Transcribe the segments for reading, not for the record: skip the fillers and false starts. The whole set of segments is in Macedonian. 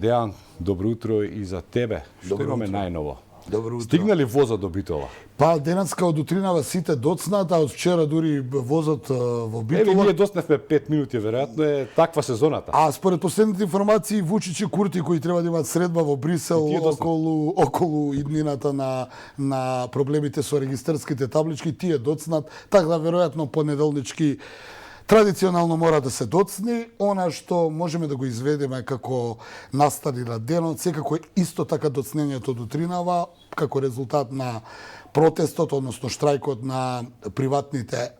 Дејан, добро утро и за тебе. Што имаме најново? Добро утро. Стигна ли возот до Битола? Па денеска од утринава сите доцнат, а од вчера дури возот во Битола. Еве ние доцневме 5 минути, веројатно е таква сезоната. А според последните информации Вучич и Курти кои треба да имаат средба во Брисел околу иднината на проблемите со регистарските таблички, тие доцнат, така да веројатно понеделнички традиционално мора да се доцни. Она што можеме да го изведеме како настани на денот, секако исто така доцнењето до утринава, како резултат на протестот, односно штрајкот на приватните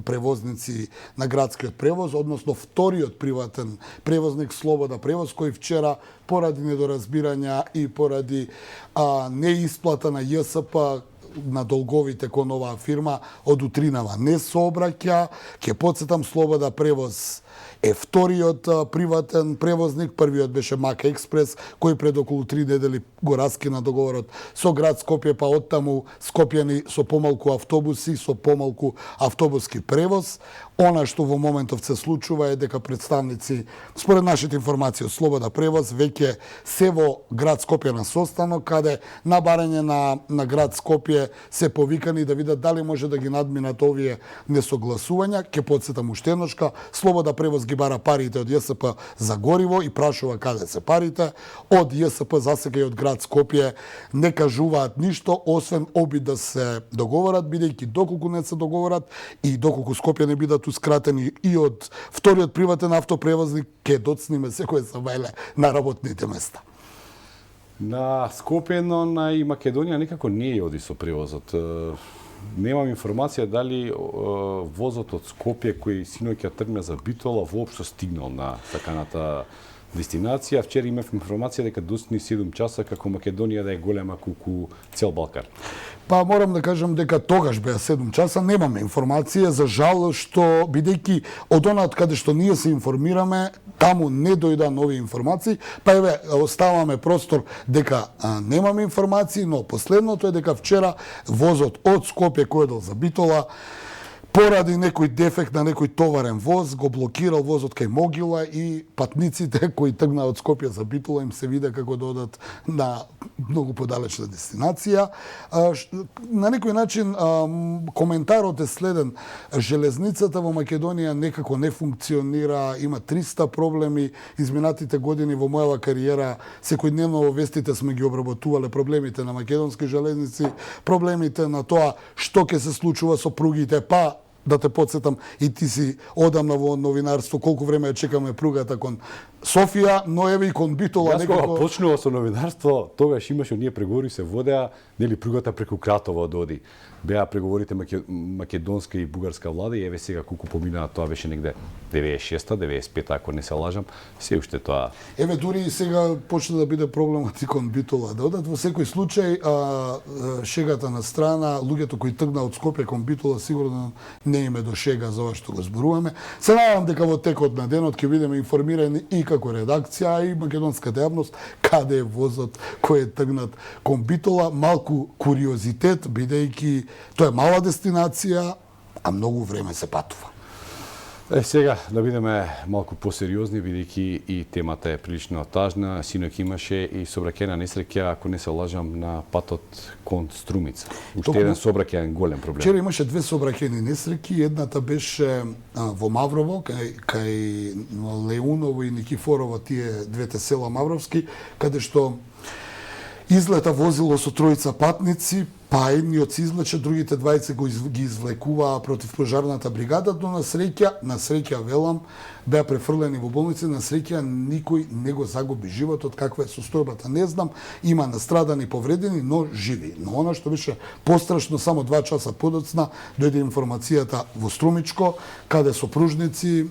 превозници на градскиот превоз, односно вториот приватен превозник Слобода превоз, кој вчера поради недоразбирања и поради неисплата на ЈСП на долговите кон оваа фирма од утринава не сообраќа. Ќе потсетам, Слобода превоз е вториот приватен превозник, првиот беше Мака Експрес, кој пред околу 3 недели го раскина договорот со град Скопје, па оттаму скопјани со помалку автобуси, со помалку автобуски превоз. Она што во моментов се случува е дека представници, според нашите информации од Слобода превоз, веќе се во град Скопје на состанок, каде на барање на град Скопје се повикани да видат дали може да ги надминат овие несогласувања. Ке потсетам уште едношка, Слобода превоз ги бара парите од ЈСП за гориво и прашува каде се парите. Од ЈСП засега и од град Скопје не кажуваат ништо, освен обид да се договорат, бидејќи доколку не се договорат и доколку Скопје не бидатускратени и од вториот приватен автопревозник, ке доцниме секој забајле на работните места. На Скопје, но на и Македонија никако не оди со превозот. Немам информација дали возот од Скопје кој синоќа тргна за Битола воопшто стигнал на саканата дестинација. Вчера имав информација дека доцни 7 часа како Македонија да е голема колку цел Балкан. Па морам да кажам дека тогаш беа 7 часа, немаме информација, за жал, што бидејќи од онаат каде што ние се информираме, таму не дојда нови информации, па еве оставаме простор дека немаме информации, но последното е дека вчера возот од Скопје кој одел за Битола поради некој дефект на некој товарен воз, го блокирал возот кај Могила и патниците кои тргнаа од Скопје за Битола им се виде како да одат на многу подалечна дестинација. На некој начин коментарот е следен. Железницата во Македонија некако не функционира, има 300 проблеми. Изминатите години во мојава кариера секојдневно во вестите сме ги обработувале проблемите на македонски железници, проблемите на тоа што ќе се случува со пругите, па да те подсетам, и ти си одамна во новинарство, колку време ја чекаме пругата кон Софија, но еве и кон Битола некако... Јас кога почнува со новинарство, тогаш имаше оние преговори се водеа, нели пругата преку Кратово доди. Беа преговорите македонска и бугарска влада и еве сега колку поминаа, тоа беше негде 96-та, 95-та, ако не се лажам, се уште тоа. Еве дури и сега почна да биде проблемот и кон Битола. Да одат во секој случај, шегата на страна, луѓето кои тргнаа од Скопје кон Битола сигурно не име до шега за ова што го зборуваме. Се надевам дека во текот на денот ќе бидеме информирани и како редакција, и македонската јавност каде е возот кој е тргнат кон Битола. Малку куриозитет, бидејќи тоа е мала дестинација, а многу време се патува. Сега да бидеме малку посериозни, бидејќи и темата е прилично тажна. Синоќ имаше и сообраќајна несреќа, ако не се лажам, на патот кон Струмица. Уште еден сообраќајен голем проблем. Вчера имаше две сообраќајни несреќи. Едната беше во Маврово, кај Леуново и Никифорово, тие двете села Мавровски, каде што излета возило со тројца патници, па едниот се излече, другите двајца ги извлекуваа против пожарната бригада, но на среќа велам, беа префрлени во болници, на среќа никој не го загуби животот, каква е состојбата не знам, има настрадани, повредени, но живи. Но она што беше пострашно, само 2 часа подоцна дојде информацијата во Струмичко, каде сопружници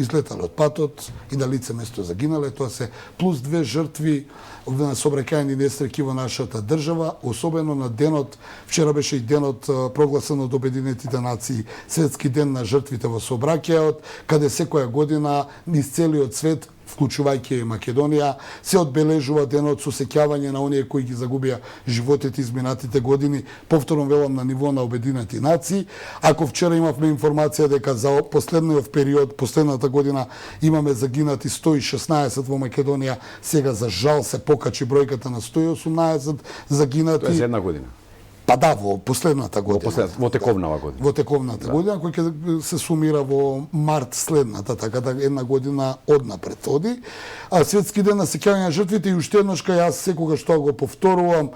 излетале од патот и на лице место загинале. Тоа се плюс 2 жртви на сообраќајни несреќи во нашата држава, особено на денот, вчера беше и денот прогласен од Обединетите нации, Светски ден на жртвите во сообраќајот, каде секоја година низ целиот свет вклучувајќи и Македонија, се одбележува денот со сеќавање на оние кои ги загубија животите изминатите години, повторно велам на ниво на Обединети нации. Ако вчера имавме информација дека за последниот период, последната година имаме загинати 116 во Македонија, сега за жал се покачи бројката на 118 загинати. Тоа е за една година. Па да, во последната година. Во тековнава година. Во тековната година, кој ќе се сумира во март следната, така да една година однапред оди. А Светски ден на сеќавање на жртвите, и уште еднаш кај јас секогаш тоа го повторувам,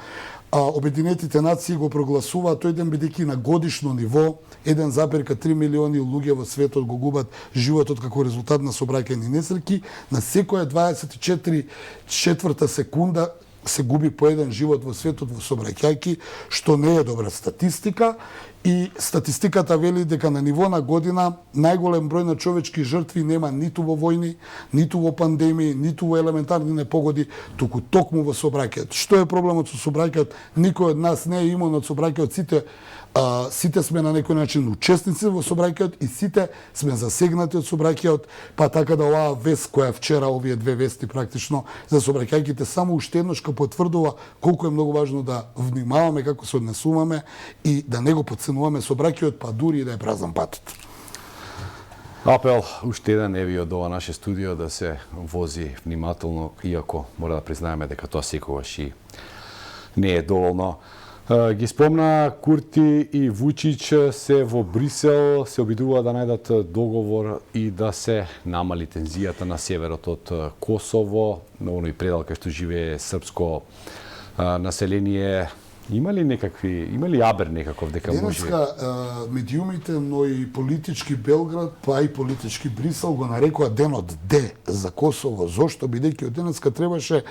Обединетите нации го прогласуваат тој ден бидејќи на годишно ниво 1,3 милиони луѓе во светот го губат животот како резултат на сообраќајни несреќи. На секоја 24 четврта секунда се губи по еден живот во светот во сообраќајки, што не е добра статистика. И статистиката вели дека на ниво на година најголем број на човечки жртви нема ниту во војни, ниту во пандемии, ниту во елементарни непогоди, туку токму во сообраќајот. Што е проблемот со сообраќајот? Никој од нас не е имун од сообраќајот, сите сме на некој начин учесници во сообраќајот и сите сме засегнати од сообраќајот, па така да оваа вест која вчера, овие две вести практично за сообраќајките, само уште еднаш потврдува колку е многу важно да внимаваме како се однесуваме и да не го подценуваме сообраќајот, па дури и да е празан патот. Апел уште еден еви од ова наше студио да се вози внимателно, иако мора да признаеме дека тоа секогаш и не е доволно. Ги спомна Курти и Вучич се во Брисел, се обидува да најдат договор и да се намали тензијата на северот од Косово, на оној предел кај што живее српско население. Има ли абер некаков дека може? Денеска медиумите, но и политички Белград, па и политички Брисел го нарекоа денот Д за Косово. Зошто? Бидејќи од денеска требаше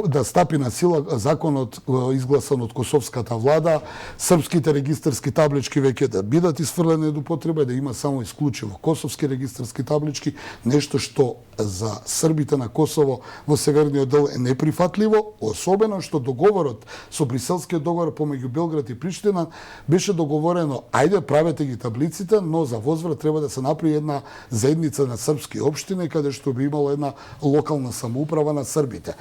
да стапи на сила законот изгласан од косовската влада, српските регистарски таблички веќе да бидат исфрлени од употреба, да има само исклучиво косовски регистарски таблички, нешто што за србите на Косово во северниот дел е неприфатливо, особено што договорот со Бриселскиот договор помеѓу Белград и Приштина беше договорено, ајде правете ги таблиците, но за возврат треба да се направи една заедница на српски општини каде што би имало една локална самоуправа на србите.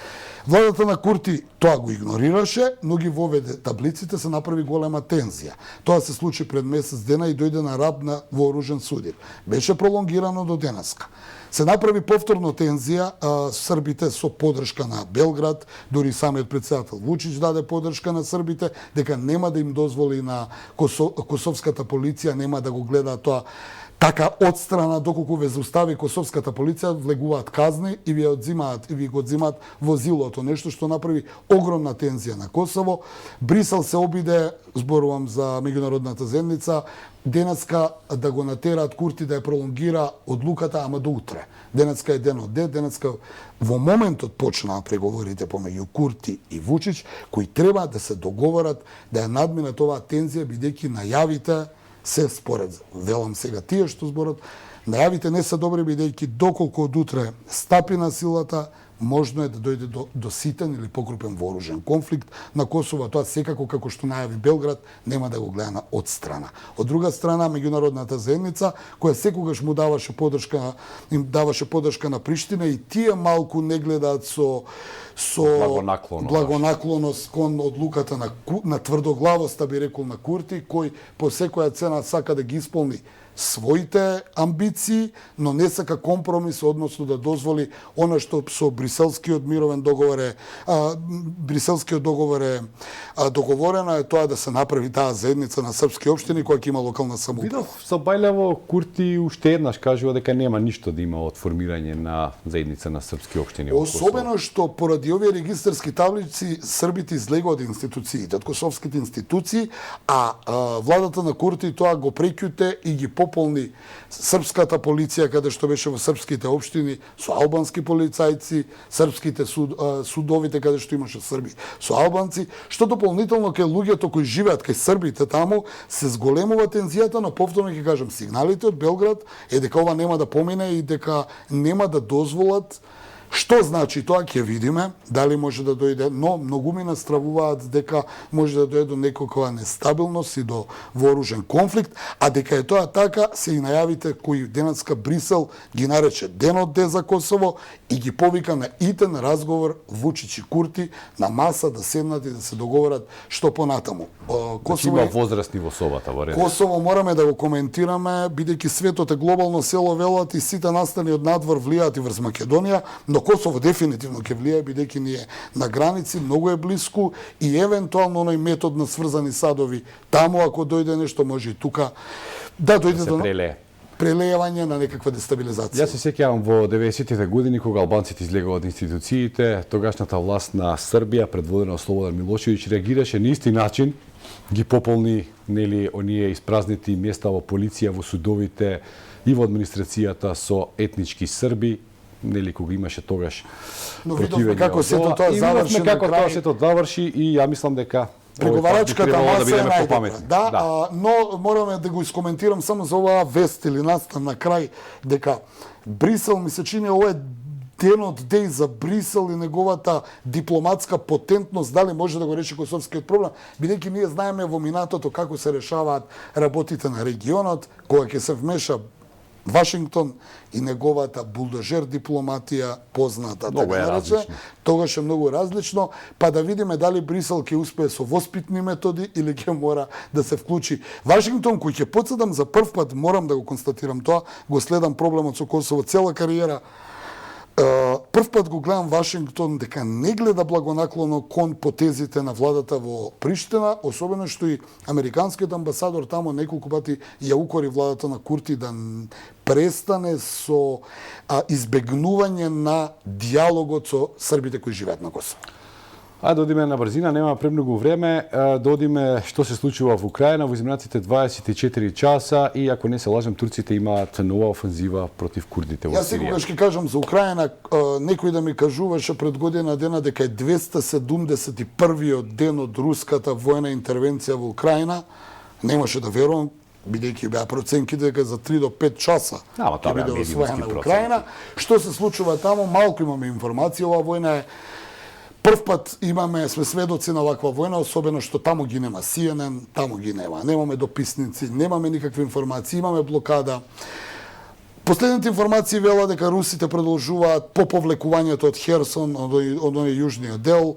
Владата на Курти тоа го игнорираше, но ги воведе таблиците, се направи голема тензија. Тоа се случи пред месец дена и дојде на раб на вооружен судир. Беше пролонгирано до денеска. Се направи повторно тензија, србите со поддршка на Белград, дури самиот председател Вучич даде поддршка на србите, дека нема да им дозволи на косовската полиција, нема да го гледа тоа така одстрана, доколку ве заустави косовската полиција, влегуваат казни и ви го одзимаат возилото, нешто што направи огромна тензија на Косово. Брисел се обиде, зборувам за меѓународната заедница, денеска да го натераат Курти да ја пролонгира одлуката, ама до утре. Денеска е денот Д, денеска во моментот почнаа преговорите помеѓу Курти и Вучич, кои треба да се договорат да ја надминат оваа тензија, бидејќи најавите се според, велам сега тие што зборат, најавите не се добри, бидејќи доколку од утре стапи на силата, можно е да дојде до ситен или покрупен вооружен конфликт на Косово. Тоа секако, како што најави Белград, нема да го гледа од страна. Од друга страна, меѓународната заедница, која секогаш му даваше поддршка на Приштина, и тие малку не гледаат со благонаклоност кон одлуката на тврдоглавост, би рекол, на Курти, кој по секоја цена сака да ги исполни своите амбиции, но не сака компромис, односно да дозволи она што со Бриселскиот мировен договор е договорено, е тоа да се направи таа заедница на српски општини која ќе има локална самоуправа. Видов со Бајлево Курти уште еднаш кажува дека нема ништо да има од формирање на заедница на српски општини во Косово. Особено што поради овие регистарски таблици србите излегува од институциите, од косовските институции, а владата на Курти тоа го прекјуте и ги пополни српската полиција, каде што беше во српските општини, со албански полицајци, српските судовите каде што имаше срби со албанци, што дополнително кај луѓето кои живеат кај србите таму се зголемува тензијата, но повторно ќе кажам, сигналите од Белград е дека ова нема да помине и дека нема да дозволат Што значи тоа ќе видиме, дали може да дојде, но многу ми настравуваат дека може да дојде до некаква нестабилност и до вооружен конфликт, а дека е тоа така се и најавите кои денеска Брисел ги нарече денот Д за Косово и ги повика на итен разговор Вучич и Курти на маса да седнат и да се договорат што понатаму. Косово има возрастни во собата во ред. Косово мораме да го коментираме, бидејќи светот е глобално село, велат и сите настани од надвор влијаат и врз Македонија, но Косово дефинитивно ќе влијае, бидејќи ни е на граници, многу е блиску и евентуално оној метод на сврзани садови таму, ако дојде нешто, може и тука да дојде до прелејавање на некаква дестабилизација. Јас се сеќавам во 90-тите години кога албанците излегува од институциите, тогашната власт на Србија предводена од Слободан Милошевиќ реагираше на исти начин, ги пополни нели оние испразнети места во полиција, во судовите и во администрацијата со етнички срби, нели кога имаше тогаш противење. Како сето тоа заврши на крај. Како сето заврши и ја мислам дека преговарачката маса е најдобра. Да, но мораме да го искоментирам само за оваа вест или настан на крај дека Брисел ми се чини ова е денот деј за Брисел и неговата дипломатска потентност, дали може да го реши косовскиот проблем, бидејќи ние знаеме во минатото како се решаваат работите на регионот, кога ќе се вмеша Вашингтон и неговата булдожер дипломатија позната, така нарече, тогаш е многу различно, па да видиме дали Брисел ќе успее со воспитни методи или ќе мора да се вклучи. Вашингтон, кој ќе потседам за прв пат, морам да го констатирам тоа, го следам проблемот со Косово цела кариера, прв пат го гледам Вашингтон дека не гледа благонаклоно кон потезите на владата во Приштина, особено што и американскиот амбасадор тамо неколку пати ја укори владата на Курти да престане со избегнување на диалогот со србите кои живеат на Косово. Да одиме на брзина, нема премногу време, да одиме што се случува во Украина во изминатите 24 часа и ако не се лажам, турците имаат нова офензива против курдите во Сирија. Јас секогаш ќе кажам за Украина, некој да ми кажуваше пред година дена дека е 271-иот ден од руската војна интервенција во Украина, немаше да верувам, бидејќи беа проценки дека за 3 до 5 часа ќе биде освоена Украина. Што се случува таму, малку имаме информација, оваа војна е прв пат сме сведоци на ваква војна, особено што таму ги нема CNN, таму ги нема. Немаме дописници, немаме никакви информации, имаме блокада. Последните информации вела дека русите продолжуваат по повлекувањето од Херсон, од оној јужниот дел,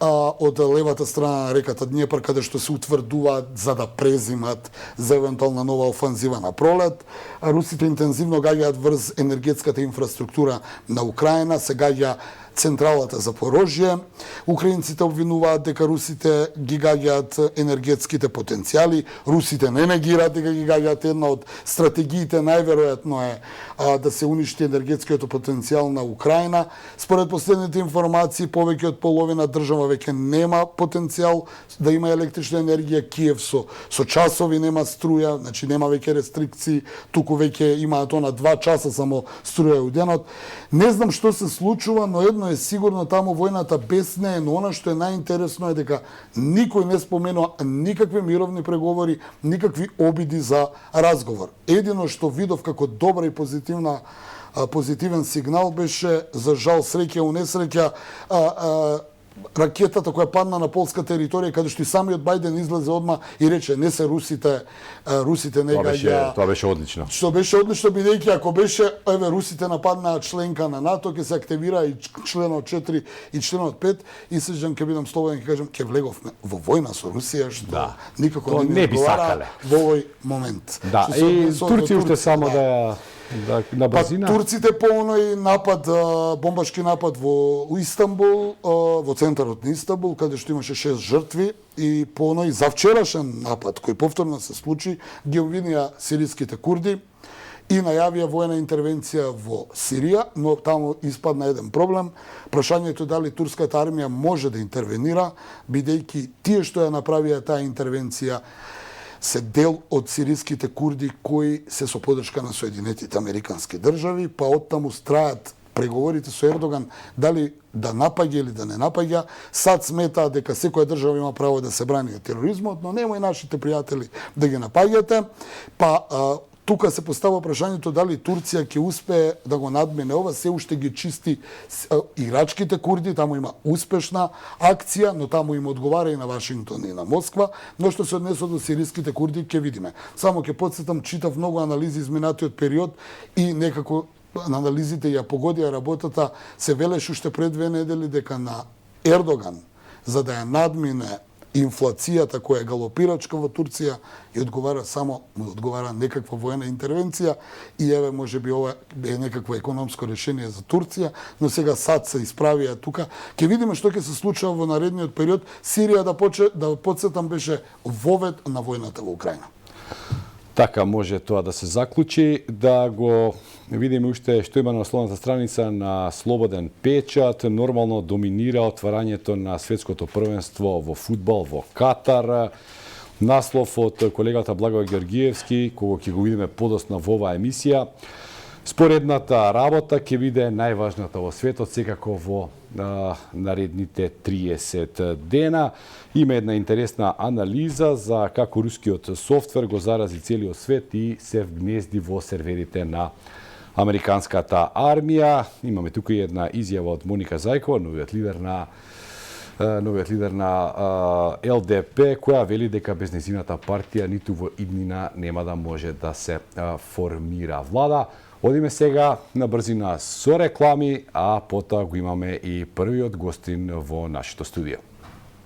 од левата страна на реката Днепар, каде што се утврдуваат за да презимат за евентуална нова офанзива на пролет. Русите интензивно гаѓаат врз енергетската инфраструктура на Украина, се гаѓа централата за Порожје. Украинците обвинуваат дека русите ги гаѓаат енергетските потенцијали. Русите не негираат дека ги гаѓаат. Една од стратегиите најверојатно е да се уништи енергетскиот потенцијал на Украина. Според последните информации, повеќе од половина држава веќе нема потенцијал да има електрична енергија. Киев со часови нема струја, значи нема веќе рестрикции, туку веќе имаат 2 часа само струја у денот. Не знам што се случува, но едно е сигурно, таму војната бесне, но она што е најинтересно е дека никој не споменува никакви мировни преговори, никакви обиди за разговор. Едино што видов како добра и позитивен сигнал беше, за жал среќа у несреќа, ракетата која падна на полска територија, каде што и самиот Бајден излезе одма и рече не се русите не гаѓа. Тоа беше одлично. Што беше одлично, бидејќи ако беше русите нападнаа членка на НАТО, ќе се активира и членот 4 и членот 5 и сеќавам ќе бидам слободен ќе кажам ќе влеговме во војна со Русија, што никако не би сакале во овој момент. Да, и Турција уште само да на брзина. Турците по оној напад, бомбашки напад во Истанбул, во центарот на Истанбул, каде што имаше 6 жртви, и по оној завчерашен напад кој повторно се случи, ги обвинија сириските курди и најавија војна интервенција во Сирија, но таму испадна еден проблем. Прашањето е дали турската армија може да интервенира, бидејќи тие што ја направија таа интервенција се дел од сириските курди кои се со поддршка на Соединетите Американски држави, па оттаму траат преговорите со Ердоган дали да напаѓа или да не напаѓа. Сад сметаат дека секоја држава има право да се брани од тероризмот, но немој нашите пријатели да ги напаѓате. Па тука се постава прашањето дали Турција ќе успее да го надмине ова, се уште ги чисти ирачките курди, таму има успешна акција, но таму им одговара и на Вашингтон и на Москва, но што се однесува до сириските курди ќе видиме. Само ќе потсетам, читав многу анализи изминатиот период и некако анализите ја погодија работата, се велеше уште пред 2 недели дека на Ердоган, за да ја надмине инфлацијата која е галопирачка во Турција, и одговара некаква воена интервенција, и еве можеби ова е некакво економско решение за Турција, но сега САД се исправија тука. Ќе видиме што ќе се случува во наредниот период. Сирија, да потсетам, беше вовед на војната во Украина. Така може тоа да се заклучи, да го видиме уште што има на насловната страница на Слободен печат. Нормално доминира отварањето на светското првенство во фудбал во Катар. Наслов од колегата Благој Георгиевски, кого ќе го видиме подоцна во оваа емисија. Споредната работа ќе биде најважната во светот, секако во наредните 30 дена. Има една интересна анализа за како рускиот софтвер го зарази целиот свет и се вгнезди во серверите на американската армија. Имаме тука и една изјава од Моника Зајкова, новиот лидер на ЛДП, која вели дека без нејзината партија ниту во иднина нема да може да се формира влада. Одиме сега на брзина со реклами, а потоа го имаме и првиот гостин во нашето студио.